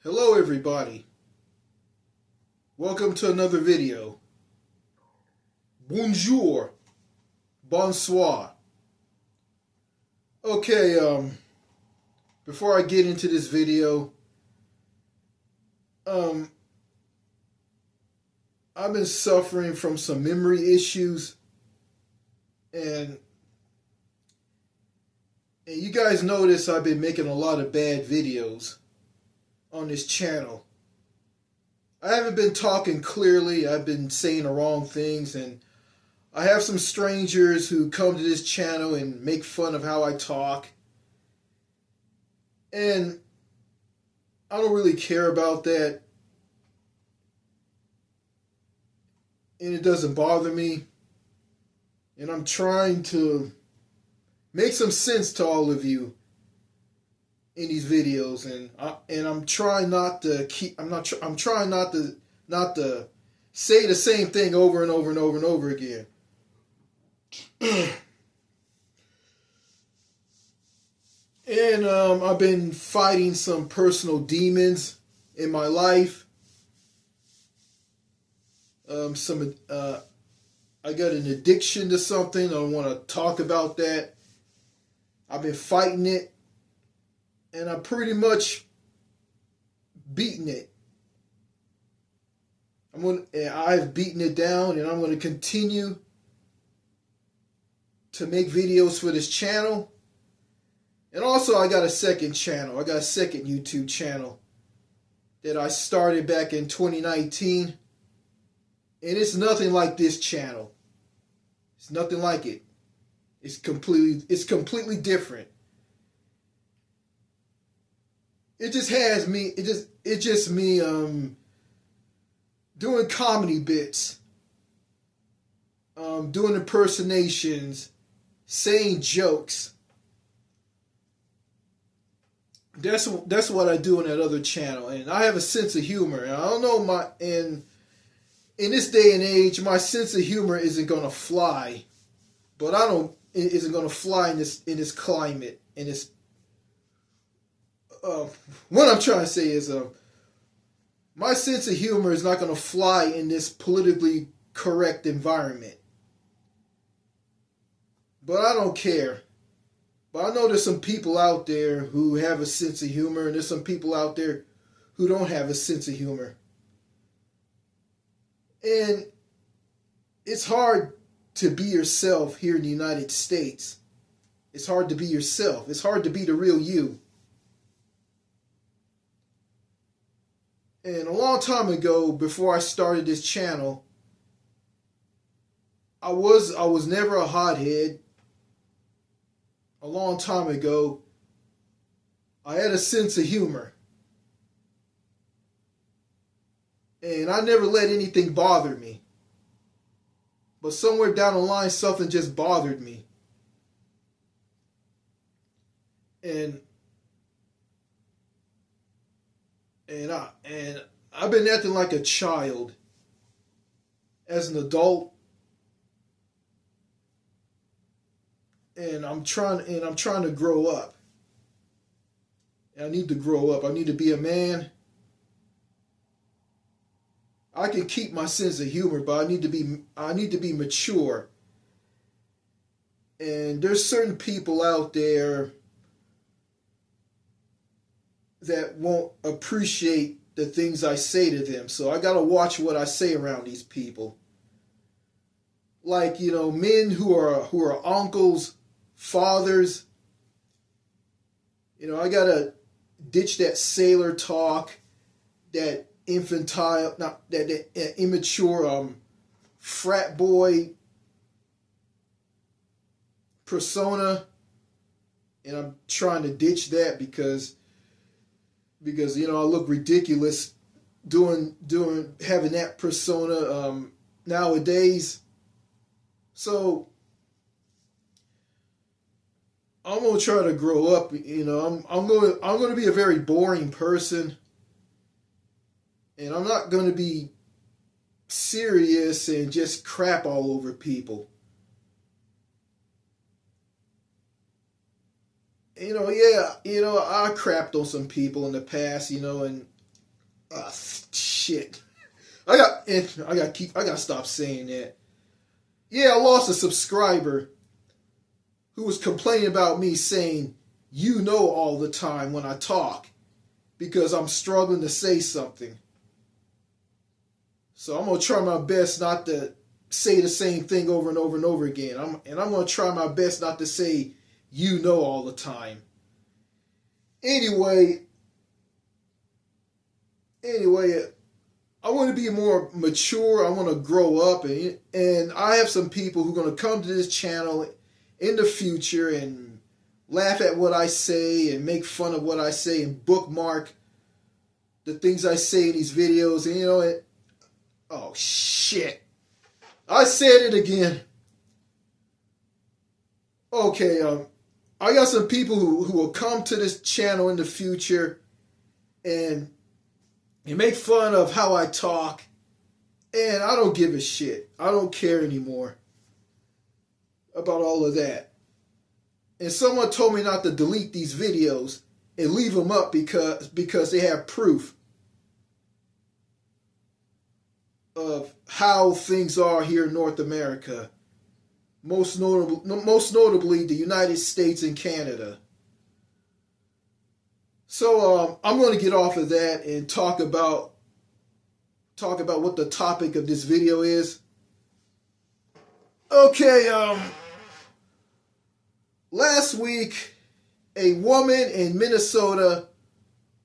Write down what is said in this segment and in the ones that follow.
Hello everybody. Welcome to another video. Bonjour. Bonsoir. Okay, before I get into this video, I've been suffering from some memory issues, and you guys notice I've been making a lot of bad videos on this channel. I haven't been talking clearly. I've been saying the wrong things, and I have some strangers who come to this channel and make fun of how I talk. And I don't really care about that. And it doesn't bother me. And I'm trying to make some sense to all of you in these videos, and I'm trying not to keep. I'm trying not to say the same thing over and over and over and over again. And I've been fighting some personal demons in my life. I got an addiction to something. I don't want to talk about that. I've been fighting it, and I'm pretty much beating it. I've beaten it down, and I'm going to continue to make videos for this channel. And also, I got a second channel. I got a second YouTube channel that I started back in 2019. And it's nothing like this channel. It's nothing like it. It's completely different. It just has me, it's just me doing comedy bits, doing impersonations, saying jokes. That's what I do on that other channel, and I have a sense of humor. And I don't know, in this day and age, my sense of humor isn't gonna fly, but it isn't gonna fly in this climate, in this. What I'm trying to say is, my sense of humor is not gonna fly in this politically correct environment. But I don't care. But I know there's some people out there who have a sense of humor, and there's some people out there who don't have a sense of humor. And it's hard to be yourself here in the United States. It's hard to be yourself. It's hard to be the real you. And a long time ago, before I started this channel, I was never a hothead. A long time ago, I had a sense of humor. And I never let anything bother me. But somewhere down the line, something just bothered me. And I've been acting like a child as an adult. And I'm trying to grow up. And I need to grow up. I need to be a man. I can keep my sense of humor, but I need to be mature. And there's certain people out there that won't appreciate the things I say to them. So I gotta watch what I say around these people. Like, men who are uncles, fathers. I gotta ditch that sailor talk, that infantile, not that immature frat boy persona, and I'm trying to ditch that because I look ridiculous having that persona nowadays. So I'm gonna try to grow up. I'm going to be a very boring person. And I'm not going to be serious and just crap all over people. I crapped on some people in the past, and shit. I gotta stop saying that. Yeah, I lost a subscriber who was complaining about me saying all the time when I talk because I'm struggling to say something. So I'm gonna try my best not to say the same thing over and over and over again. I'm gonna try my best not to say all the time. Anyway, I want to be more mature. I want to grow up, and I have some people who are going to come to this channel in the future and laugh at what I say and make fun of what I say and bookmark the things I say in these videos. And oh shit, I said it again. Okay, I got some people who will come to this channel in the future and make fun of how I talk, and I don't give a shit. I don't care anymore about all of that. And someone told me not to delete these videos and leave them up because they have proof of how things are here in North America. Most notably the United States and Canada. So I'm going to get off of that and talk about what the topic of this video is. Okay, last week a woman in Minnesota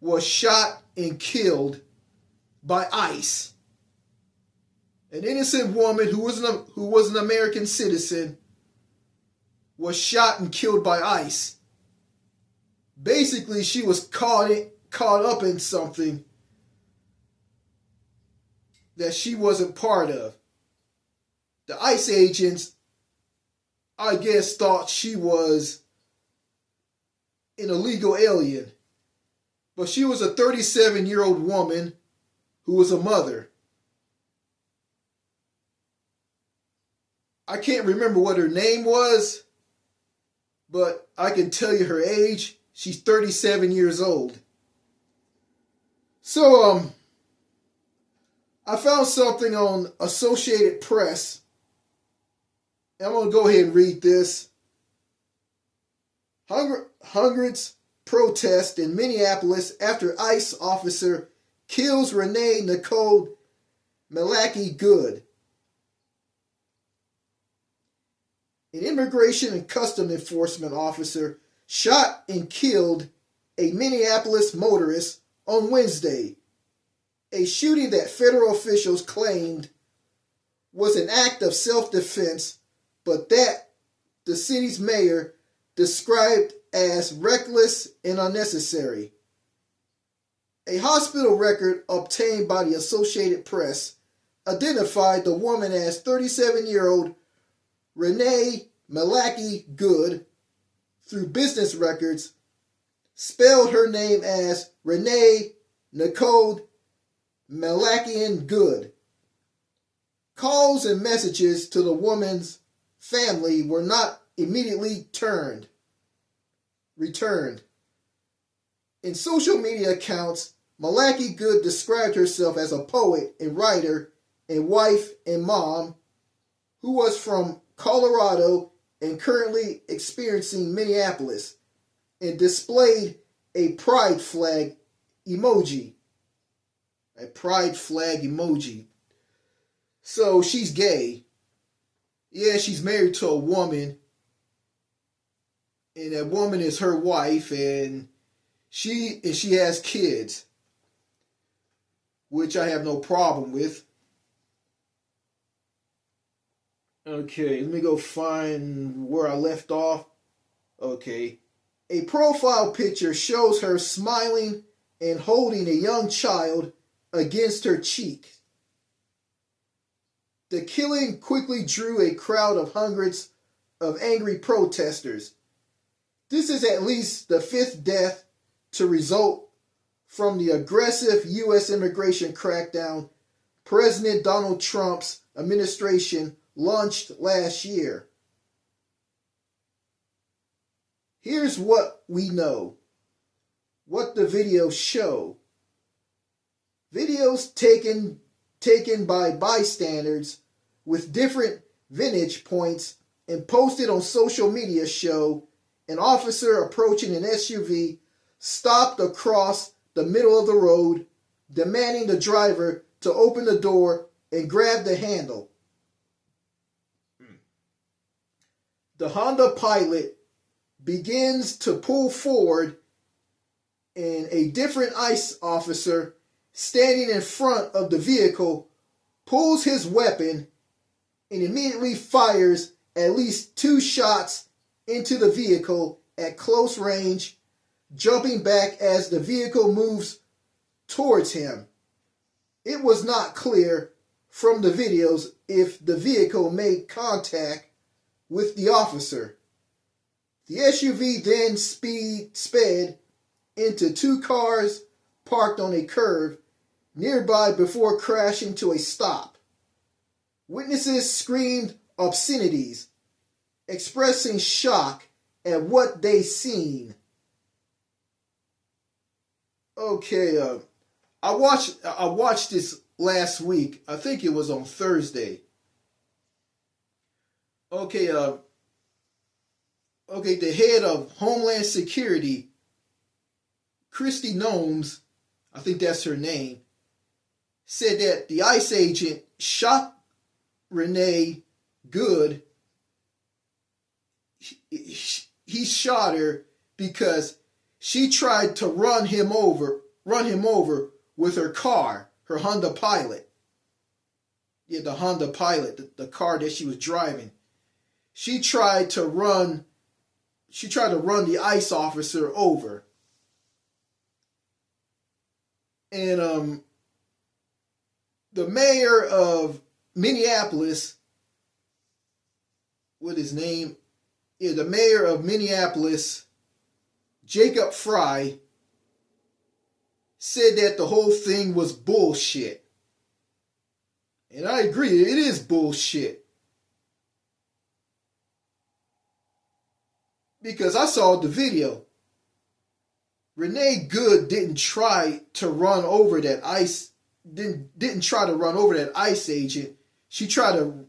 was shot and killed by ICE. An innocent woman who was an American citizen was shot and killed by ICE. Basically, she was caught up in something that she wasn't part of. The ICE agents, I guess, thought she was an illegal alien. But she was a 37-year-old woman who was a mother. I can't remember what her name was, but I can tell you her age. She's 37 years old. So, I found something on Associated Press. I'm going to go ahead and read this. Hundreds protest in Minneapolis after ICE officer kills Renee Nicole Malaki Good. An immigration and custom enforcement officer shot and killed a Minneapolis motorist on Wednesday, a shooting that federal officials claimed was an act of self-defense, but that the city's mayor described as reckless and unnecessary. A hospital record obtained by the Associated Press identified the woman as 37-year-old Renee Malaki Good through business records, spelled her name as Renee Nicole Malakian Good. Calls and messages to the woman's family were not immediately returned. In social media accounts, Malaki Good described herself as a poet and writer and wife and mom who was from Colorado and currently experiencing Minneapolis, and displayed a pride flag emoji. A pride flag emoji. So she's gay. Yeah, she's married to a woman, and that woman is her wife, and she has kids, which I have no problem with. Okay, let me go find where I left off. Okay. A profile picture shows her smiling and holding a young child against her cheek. The killing quickly drew a crowd of hundreds of angry protesters. This is at least the fifth death to result from the aggressive U.S. immigration crackdown President Donald Trump's administration launched last year. Here's what we know, what the videos show. Videos taken by bystanders with different vantage points and posted on social media show an officer approaching an SUV stopped across the middle of the road, demanding the driver to open the door and grab the handle. The Honda Pilot begins to pull forward, and a different ICE officer standing in front of the vehicle pulls his weapon and immediately fires at least 2 shots into the vehicle at close range, jumping back as the vehicle moves towards him. It was not clear from the videos if the vehicle made contact with the officer. The SUV then sped into 2 cars parked on a curve nearby before crashing to a stop. Witnesses screamed obscenities, expressing shock at what they seen. Okay, I watched this last week. I think it was on Thursday. Okay, the head of Homeland Security, Kristi Noem, I think that's her name, said that the ICE agent shot Renee Good. He shot her because she tried to run him over with her car, her Honda Pilot. Yeah, the Honda Pilot, the car that she was driving. She tried to run the ICE officer over. And the mayor of Minneapolis, what his name? Yeah, the mayor of Minneapolis, Jacob Frey, said that the whole thing was bullshit. And I agree, it is bullshit. Because I saw the video. Renee Good didn't try to run over that ICE didn't try to run over that ICE agent. She tried to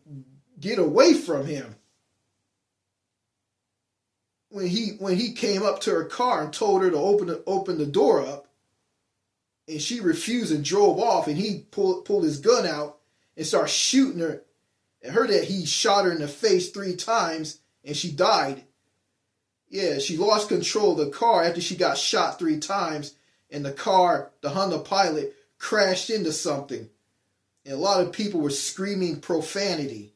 get away from him. When he came up to her car and told her to open the door up, and she refused and drove off, and he pulled his gun out and started shooting her. I heard that he shot her in the face 3 times and she died. Yeah, she lost control of the car after she got shot 3 times, and the car, the Honda Pilot, crashed into something. And a lot of people were screaming profanity.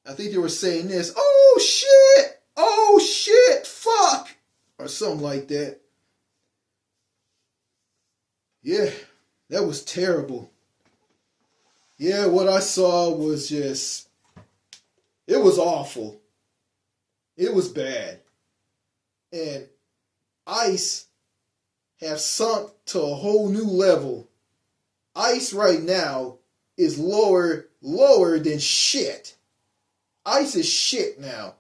I think they were saying this, oh shit, fuck, or something like that. Yeah, that was terrible. Yeah, what I saw was it was awful. It was bad. And ICE have sunk to a whole new level. ICE right now is lower than shit. ICE is shit now.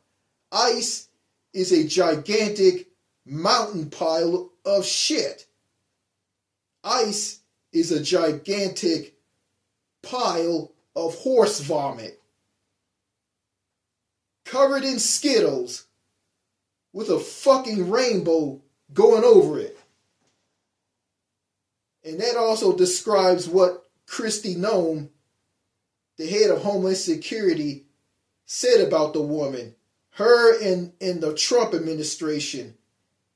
ICE is a gigantic mountain pile of shit. ICE is a gigantic pile of horse vomit, covered in Skittles, with a fucking rainbow going over it. And that also describes what Kristi Noem, the head of Homeland Security, said about the woman. Her and the Trump administration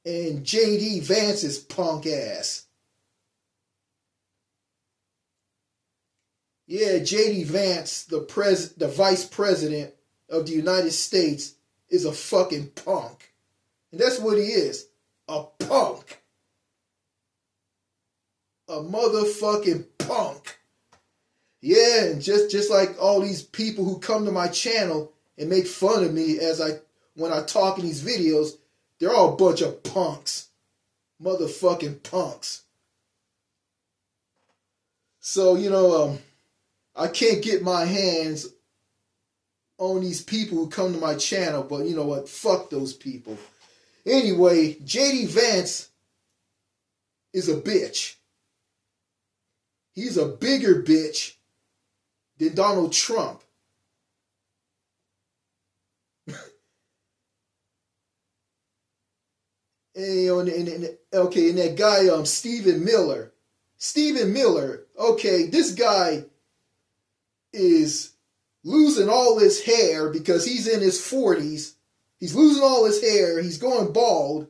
and J.D. Vance's punk ass. Yeah, J.D. Vance, the vice president of the United States, is a fucking punk. And that's what he is. A punk. A motherfucking punk. Yeah, and just like all these people who come to my channel and make fun of me when I talk in these videos, they're all a bunch of punks. Motherfucking punks. So, I can't get my hands on these people who come to my channel, but you know what? Fuck those people. Anyway, JD Vance is a bitch. He's a bigger bitch than Donald Trump. And that guy, Stephen Miller. Okay, this guy is losing all his hair because he's in his 40s. He's losing all his hair. He's going bald.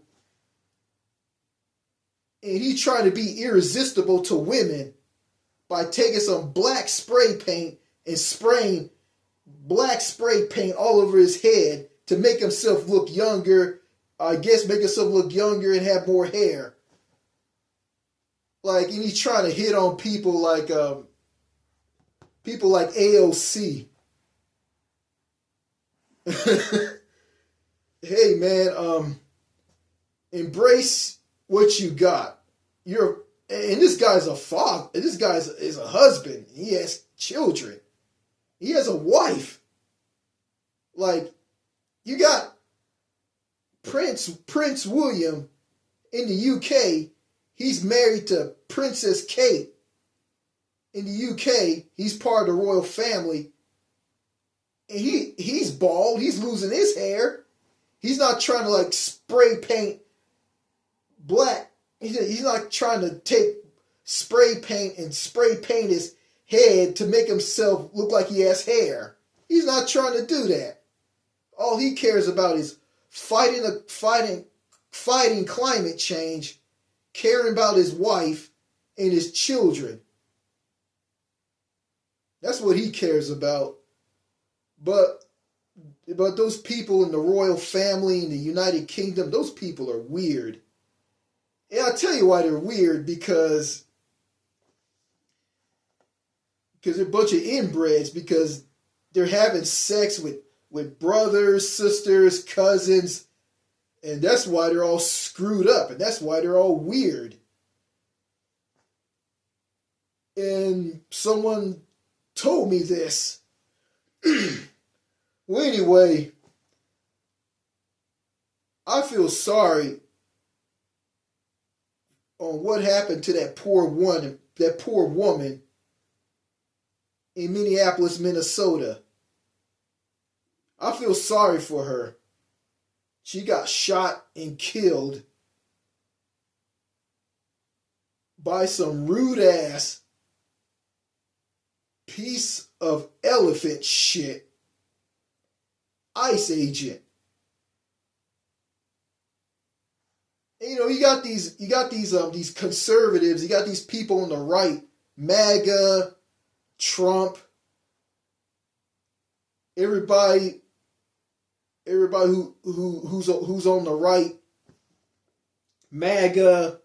And he's trying to be irresistible to women by taking some black spray paint and spraying black spray paint all over his head to make himself look younger. I guess make himself look younger and have more hair. And he's trying to hit on people like AOC. Hey man, embrace what you got. And this guy's a father. This guy is a husband. He has children. He has a wife. You got Prince William in the UK. He's married to Princess Kate in the UK. He's part of the royal family. And he's bald. He's losing his hair. He's not trying to spray paint black. He's not trying to take spray paint and spray paint his head to make himself look like he has hair. He's not trying to do that. All he cares about is fighting climate change, caring about his wife and his children. That's what he cares about. But those people in the royal family in the United Kingdom, those people are weird. And I'll tell you why they're weird, because they're a bunch of inbreds, because they're having sex with brothers, sisters, cousins, and that's why they're all screwed up, and that's why they're all weird. And someone told me this. Well, anyway, I feel sorry on what happened to that poor woman in Minneapolis, Minnesota. I feel sorry for her. She got shot and killed by some rude ass piece of elephant shit ICE agent. And, you got these conservatives, you got these people on the right, MAGA, Trump, everybody who's on the right, MAGA.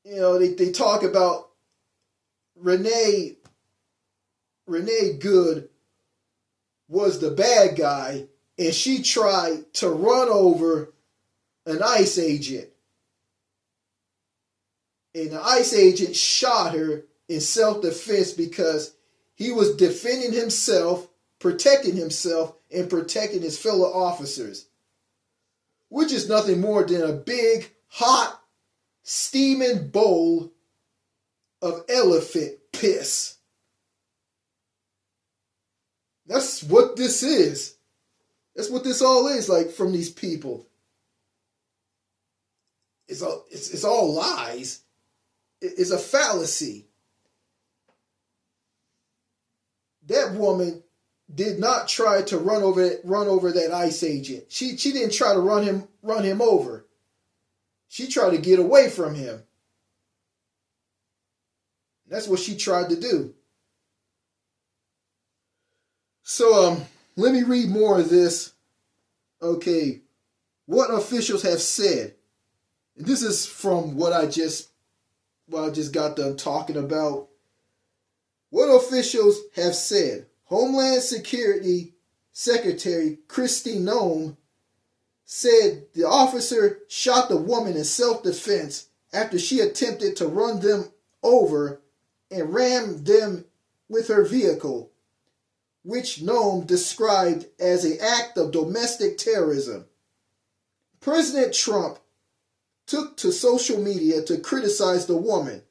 They talk about Renee Good was the bad guy, and she tried to run over an ICE agent. And the ICE agent shot her in self-defense because he was defending himself, protecting himself, and protecting his fellow officers. Which is nothing more than a big, hot, steaming bowl of elephant piss. That's what this is. That's what this all is from these people. It's all lies. It's a fallacy. That woman did not try to run over that ICE agent. She didn't try to run him over. She tried to get away from him. That's what she tried to do. So let me read more of this. Okay, what officials have said. And this is from what I just got done talking about. What officials have said. Homeland Security Secretary Kristi Noem said the officer shot the woman in self-defense after she attempted to run them over and rammed them with her vehicle. which Noam described as an act of domestic terrorism. President Trump took to social media to criticize the woman,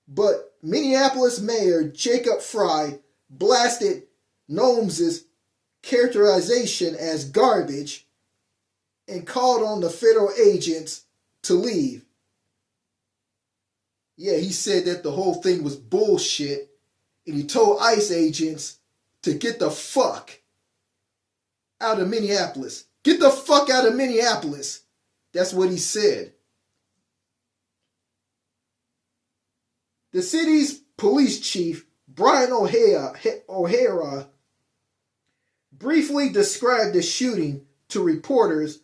but Minneapolis Mayor Jacob Frey blasted Noam's characterization as garbage and called on the federal agents to leave. Yeah, he said that the whole thing was bullshit, and he told ICE agents to get the fuck out of Minneapolis. Get the fuck out of Minneapolis. That's what he said. The city's police chief, Brian O'Hara, briefly described the shooting to reporters,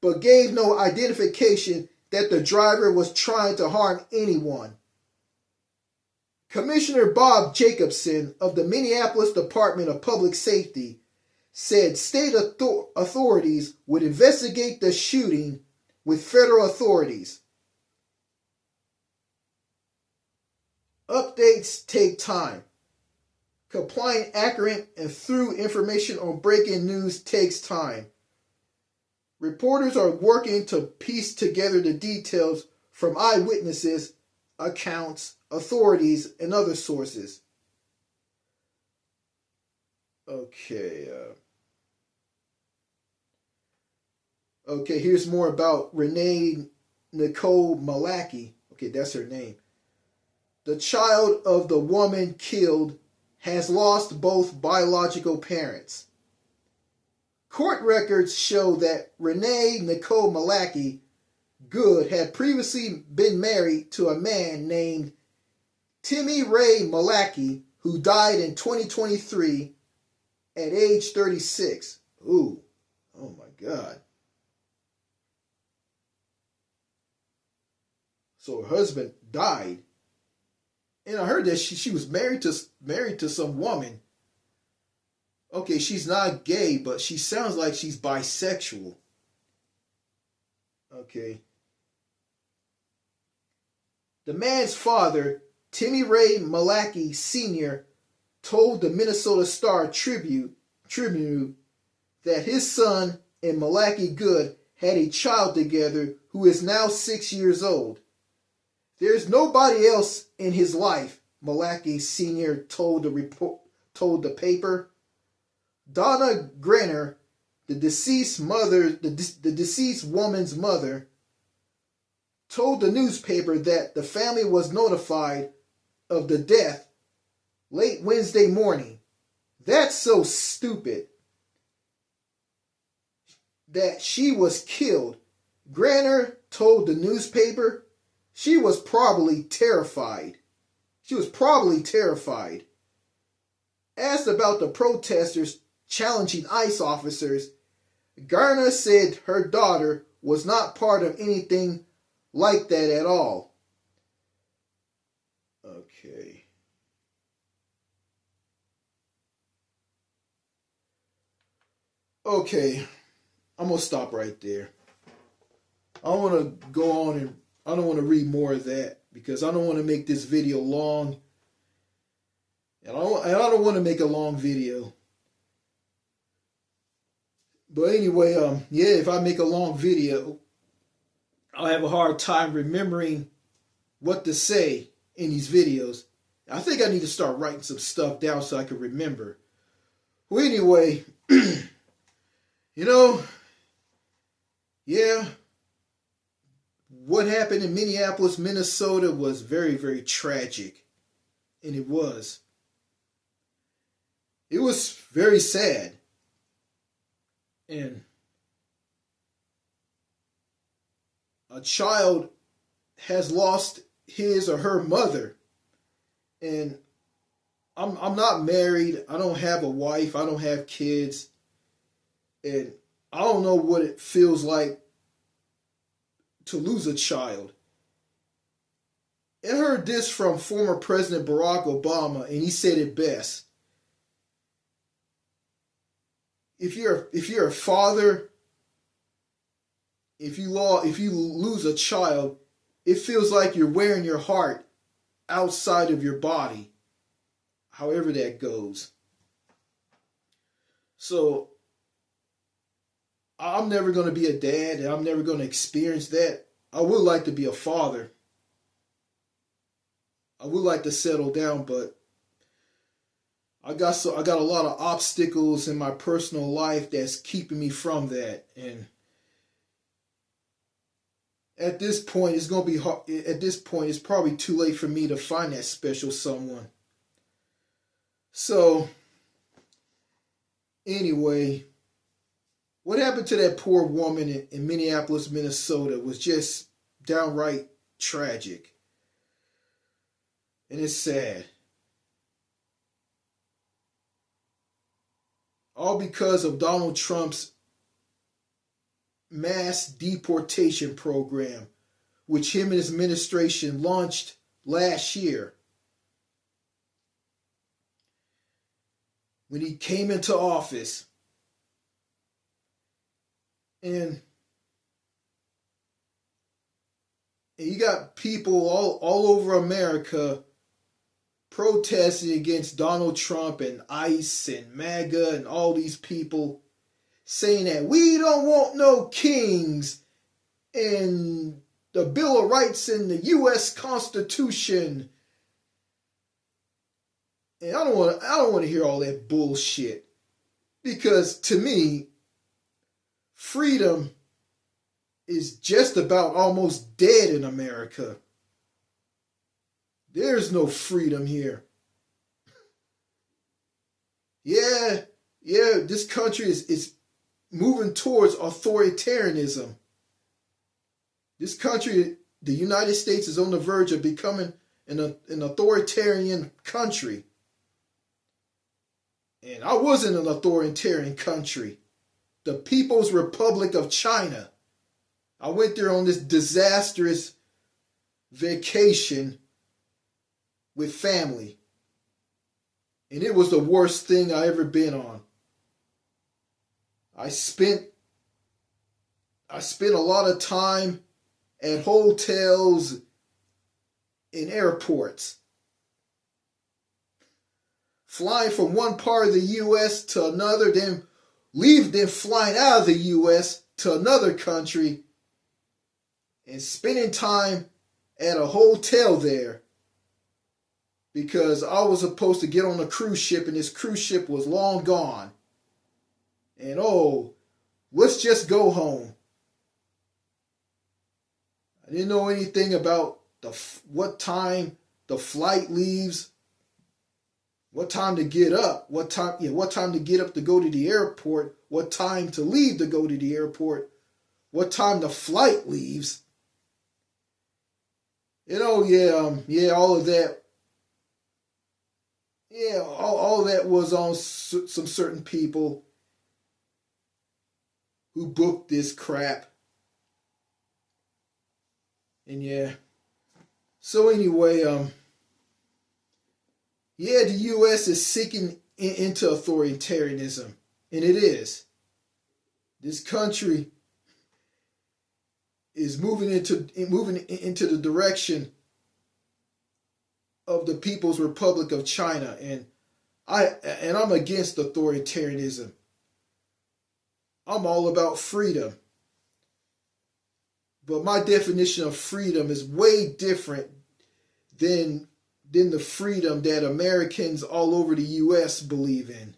but gave no identification that the driver was trying to harm anyone. Commissioner Bob Jacobson of the Minneapolis Department of Public Safety said state authorities would investigate the shooting with federal authorities. Updates take time. Complying accurate and thorough information on breaking news takes time. Reporters are working to piece together the details from eyewitnesses, accounts, authorities, and other sources. Okay, here's more about Renee Nicole Malaki. Okay, that's her name. The child of the woman killed has lost both biological parents. Court records show that Renee Nicole Malaki Good had previously been married to a man named Timmy Ray Malaki, who died in 2023 at age 36. Ooh, oh my God. So her husband died. And I heard that she was married to some woman. Okay, she's not gay, but she sounds like she's bisexual. Okay. The man's father, Timmy Ray Malaki Sr., told the Minnesota Star Tribune that his son and Malaki Good had a child together who is now 6 years old. There's nobody else in his life, Malaki Sr. told the paper. Donna Grenner, the deceased woman's mother, told the newspaper that the family was notified of the death late Wednesday morning. That's so stupid. That she was killed. Granner told the newspaper she was probably terrified. Asked about the protesters challenging ICE officers, Garner said her daughter was not part of anything like that at all. Okay. Okay, I'm going to stop right there. I don't want to go on and I don't want to read more of that because I don't want to make this video long. And I don't want to make a long video. But anyway, yeah, if I make a long video, I'll have a hard time remembering what to say in these videos. I think I need to start writing some stuff down so I can remember. Well, anyway, yeah, what happened in Minneapolis, Minnesota was very, very tragic. And it was. It was very sad. And a child has lost his or her mother. And I'm not married. I don't have a wife. I don't have kids. And I don't know what it feels like to lose a child. I heard this from former President Barack Obama, and he said it best. If you're a father, if you lose a child, it feels like you're wearing your heart outside of your body. However that goes. So I'm never going to be a dad, and I'm never going to experience that. I would like to be a father. I would like to settle down, but I got a lot of obstacles in my personal life that's keeping me from that. And at this point, it's going to be hard. At this point, it's probably too late for me to find that special someone. So anyway, what happened to that poor woman in Minneapolis, Minnesota was just downright tragic. And it's sad. All because of Donald Trump's mass deportation program, which him and his administration launched last year. When he came into office. And you got people all over America protesting against Donald Trump and ICE and MAGA and all these people saying that we don't want no kings and the Bill of Rights and the U.S. Constitution. And I don't want to hear all that bullshit, because to me, freedom is just about almost dead in America. There's no freedom here. Yeah, this country is moving towards authoritarianism. This country, the United States, is on the verge of becoming an authoritarian country. And I was in an authoritarian country, the People's Republic of China. I went there on this disastrous vacation with family. And it was the worst thing I ever been on. I spent a lot of time at hotels and airports. Flying from one part of the U.S. to another, then flying out of the U.S. to another country and spending time at a hotel there, because I was supposed to get on a cruise ship and this cruise ship was long gone. And let's just go home. I didn't know anything about what time the flight leaves, what time to get up, what time to get up to go to the airport, what time to leave to go to the airport, what time the flight leaves. All of that. Yeah, all that was on some certain people who booked this crap. And yeah. So anyway, the U.S. is sinking into authoritarianism. And it is. This country is moving into the direction of the People's Republic of China, and I'm against authoritarianism. I'm all about freedom. But my definition of freedom is way different than the freedom that Americans all over the U.S. believe in.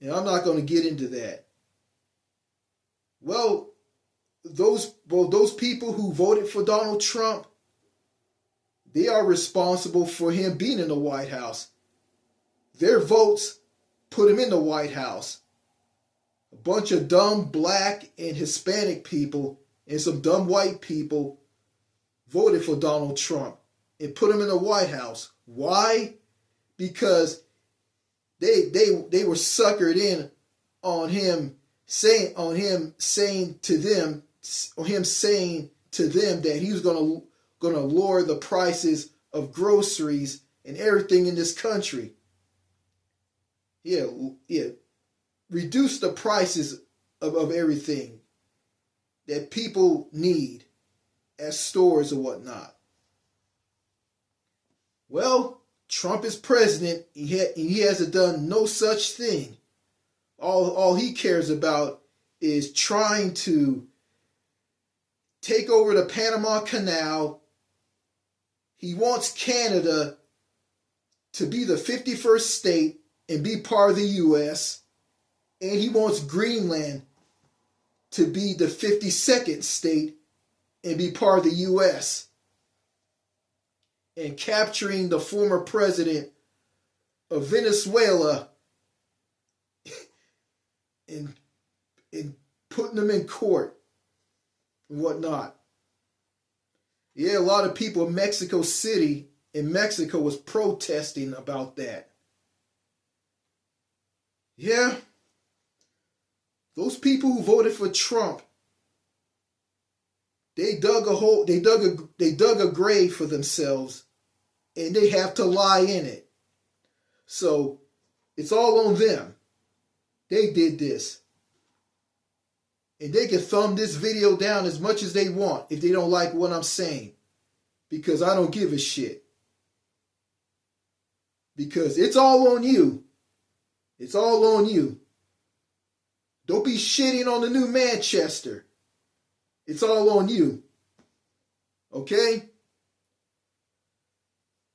And I'm not going to get into that. Well, those people who voted for Donald Trump, they are responsible for him being in the White House. Their votes put him in the White House. A bunch of dumb black and Hispanic people and some dumb white people voted for Donald Trump and put him in the White House. Why? Because they were suckered in on him saying to them that he was going to lower the prices of groceries and everything in this country. Yeah. Reduce the prices of everything that people need at stores or whatnot. Well, Trump is president. He hasn't done no such thing. All he cares about is trying to take over the Panama Canal. He wants Canada to be the 51st state and be part of the U.S. And he wants Greenland to be the 52nd state and be part of the U.S. And capturing the former president of Venezuela and putting them in court and whatnot. Yeah, a lot of people in Mexico City, in Mexico, was protesting about that. Yeah, those people who voted for Trump, they dug a hole, they dug a grave for themselves, and they have to lie in it. So it's all on them. They did this. And they can thumb this video down as much as they want if they don't like what I'm saying. Because I don't give a shit. Because it's all on you. It's all on you. Don't be shitting on the new Manchester. It's all on you. Okay?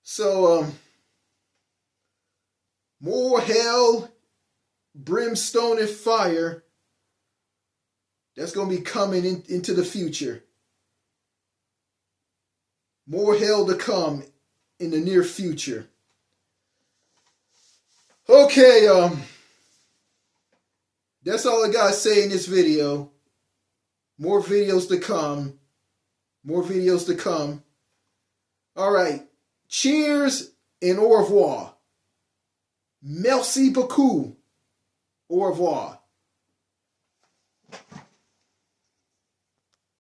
So, more hell, brimstone, and fire. That's going to be coming into the future. More hell to come in the near future. Okay, that's all I got to say in this video. More videos to come. More videos to come. All right. Cheers and au revoir. Merci beaucoup. Au revoir.